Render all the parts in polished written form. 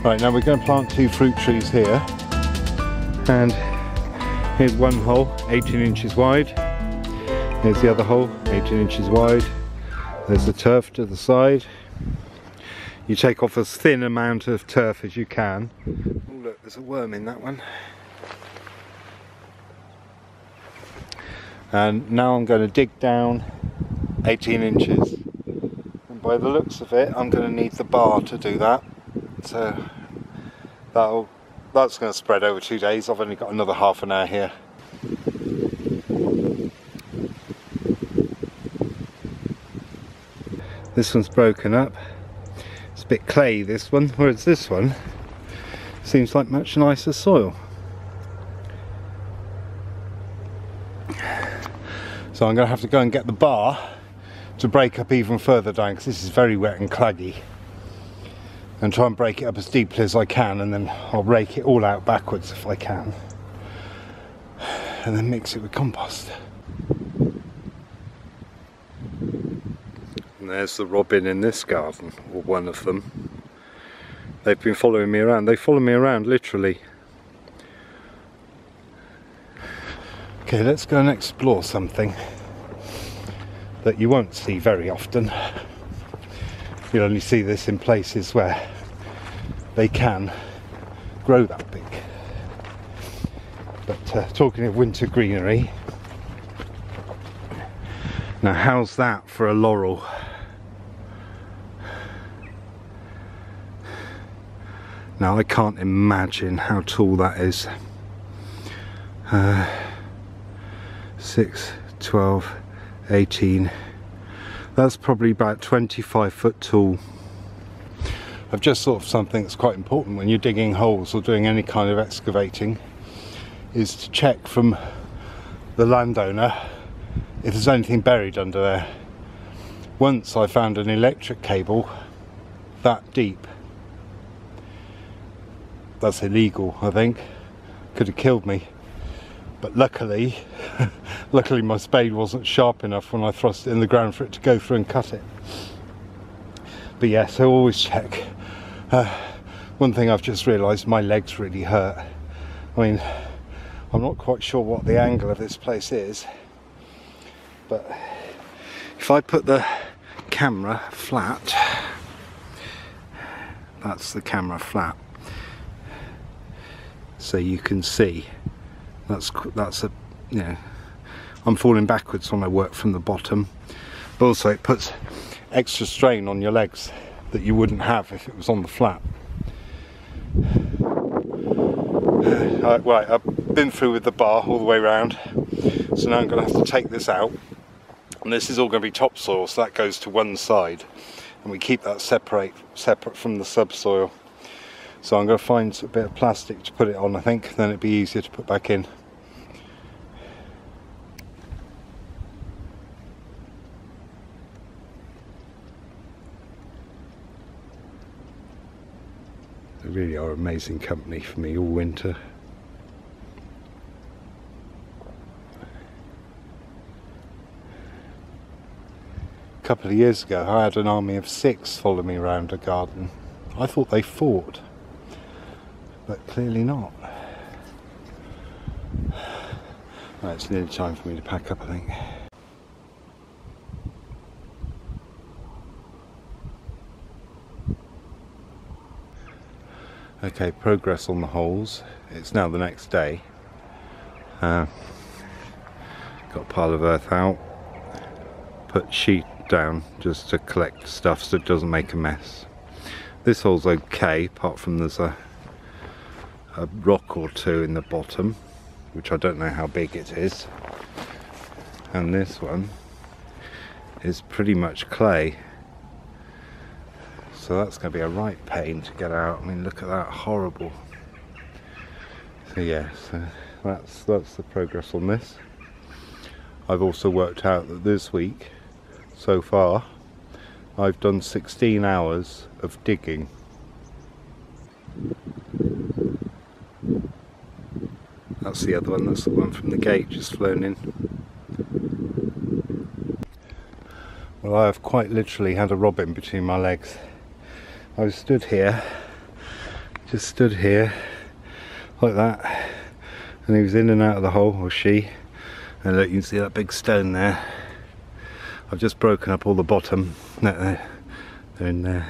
Right, now we're going to plant 2 fruit trees here, and here's one hole 18 inches wide, here's the other hole 18 inches wide, there's the turf to the side. You take off as thin amount of turf as you can. Oh look, there's a worm in that one. And now I'm going to dig down 18 inches, and by the looks of it I'm going to need the bar to do that. So that's going to spread over 2 days. I've only got another half an hour here. This one's broken up. It's a bit clay, this one, whereas this one seems like much nicer soil. So I'm going to have to go and get the bar to break up even further down, because this is very wet and claggy, and try and break it up as deeply as I can, and then I'll rake it all out backwards if I can, and then mix it with compost. And there's the robin in this garden, or one of them. They've been following me around. They follow me around literally. Okay, let's go and explore something that you won't see very often. You'll only see this in places where they can grow that big. But talking of winter greenery, now how's that for a laurel? Now I can't imagine how tall that is. 6, 12, 18. That's probably about 25 foot tall. I've just thought of something that's quite important when you're digging holes or doing any kind of excavating, is to check from the landowner if there's anything buried under there. Once I found an electric cable that deep. That's illegal, I think. Could have killed me. But luckily, luckily my spade wasn't sharp enough when I thrust it in the ground for it to go through and cut it. But yeah, so always check. One thing I've just realised, my legs really hurt. I mean, I'm not quite sure what the angle of this place is, but if I put the camera flat, that's the camera flat, so you can see. That's a, you know, I'm falling backwards when I work from the bottom, but also it puts extra strain on your legs that you wouldn't have if it was on the flat. Right, I've been through with the bar all the way around, so now I'm going to have to take this out, and this is all going to be topsoil, so that goes to one side, and we keep that separate from the subsoil. So I'm going to find a bit of plastic to put it on, I think, then it'd be easier to put back in. They really are amazing company for me all winter. A couple of years ago I had an army of 6 follow me around a garden. I thought they fought, but clearly not. Right, it's nearly time for me to pack up, I think. Okay, progress on the holes. It's now the next day. Got a pile of earth out. Put sheet down just to collect stuff so it doesn't make a mess. This hole's okay, apart from there's a rock or two in the bottom, which I don't know how big it is. And this one is pretty much clay. So that's going to be a right pain to get out. I mean, look at that, horrible. So yeah, so that's the progress on this. I've also worked out that this week, so far, I've done 16 hours of digging. That's the other one, that's the one from the gate just flown in. Well, I have quite literally had a robin between my legs. I was stood here just stood here like that, and he was in and out of the hole, or she. And look, you can see that big stone there. I've just broken up all the bottom. They're in there.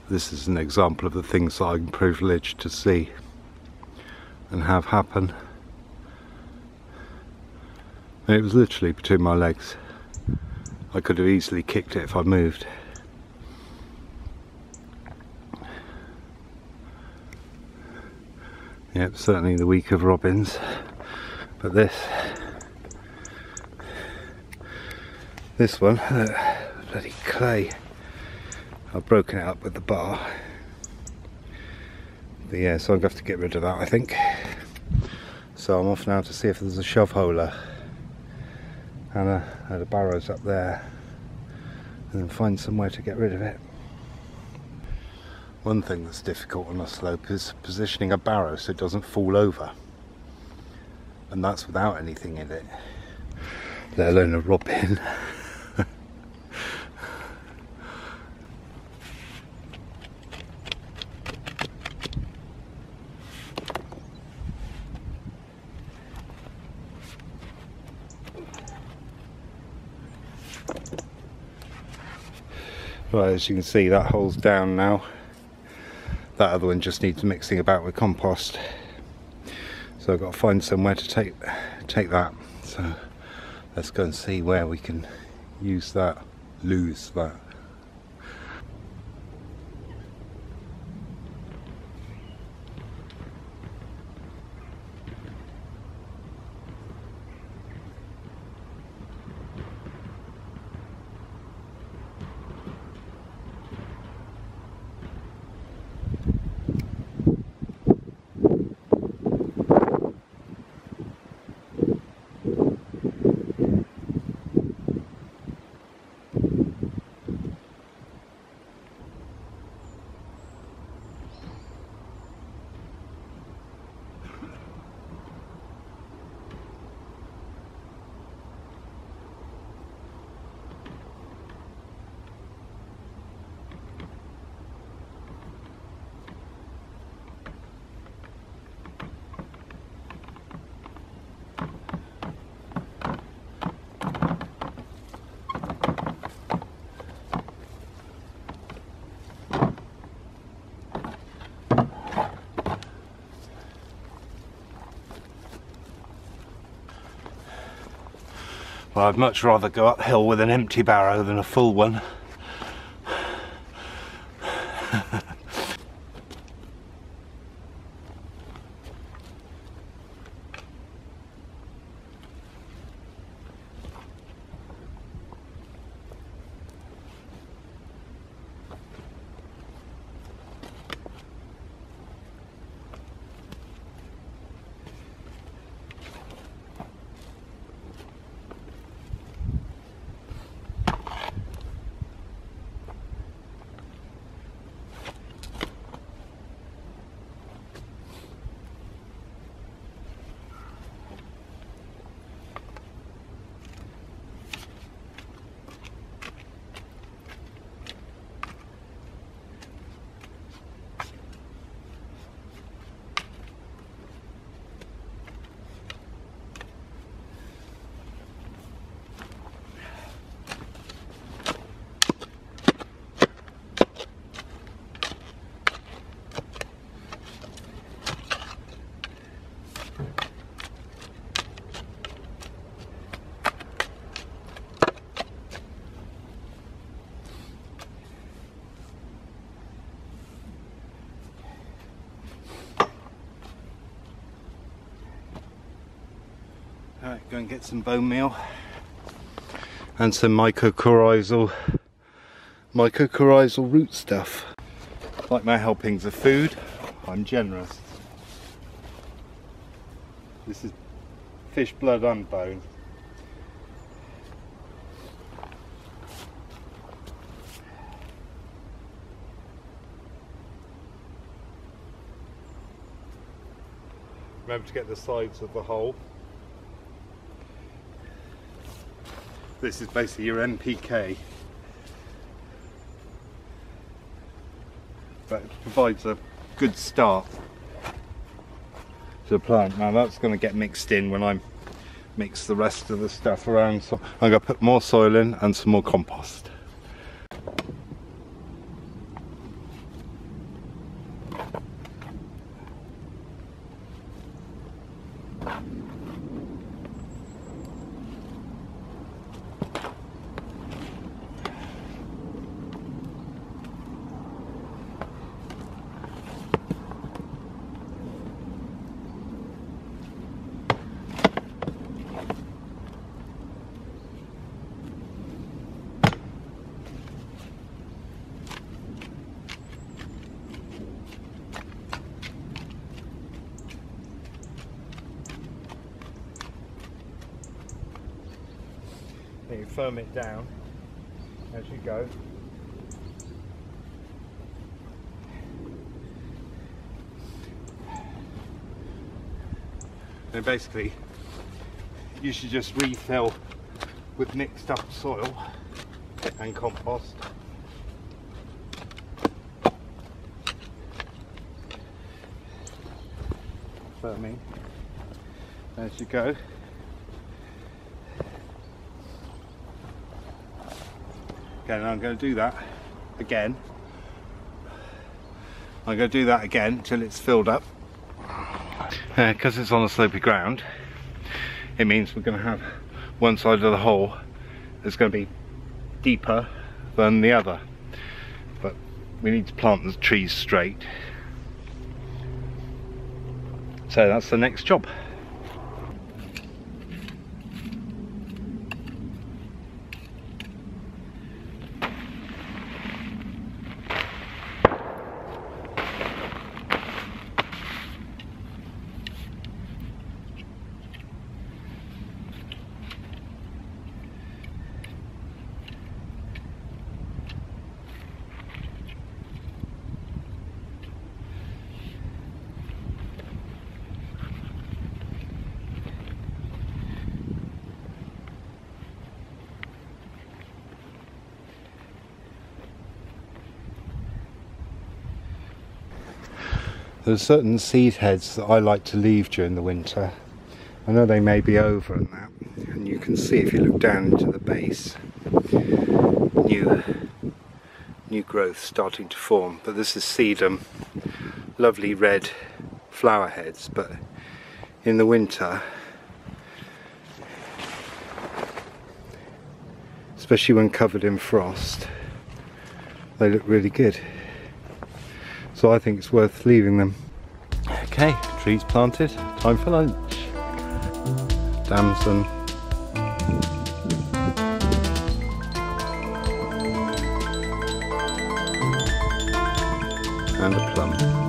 This is an example of the things that I'm privileged to see and have happen. And it was literally between my legs. I could have easily kicked it if I moved. Yep, certainly the week of robins. But this one, bloody clay. I've broken it up with the bar. But yeah, so I'm going to have to get rid of that, I think. So I'm off now to see if there's a shove holer and a barrow's up there, and then find somewhere to get rid of it. One thing that's difficult on a slope is positioning a barrow so it doesn't fall over, and that's without anything in it, let alone a robin. Right, as you can see, that hole's down now. That other one just needs mixing about with compost. So I've got to find somewhere to take that. So let's go and see where we can use that, lose that. Well, I'd much rather go uphill with an empty barrow than a full one. Alright, go and get some bone meal and some mycorrhizal root stuff. Like my helpings of food, I'm generous. This is fish blood and bone. remember to get the sides of the hole. This is basically your NPK, but it provides a good start to the plant. Now that's going to get mixed in when I mix the rest of the stuff around, so I'm going to put more soil in and some more compost. You firm it down as you go. And basically you should just refill with mixed up soil and compost. Firming as you go. Okay, now I'm going to do that again. I'm going to do that again until it's filled up. Because it's on a slopey ground, it means we're going to have one side of the hole that's going to be deeper than the other. But we need to plant the trees straight. So that's the next job. There's certain seed heads that I like to leave during the winter. I know they may be over and that, and you can see if you look down into the base, new growth starting to form. But this is sedum, lovely red flower heads, but in the winter, especially when covered in frost, they look really good. So I think it's worth leaving them. Okay, trees planted, time for lunch. Damson. And a plum.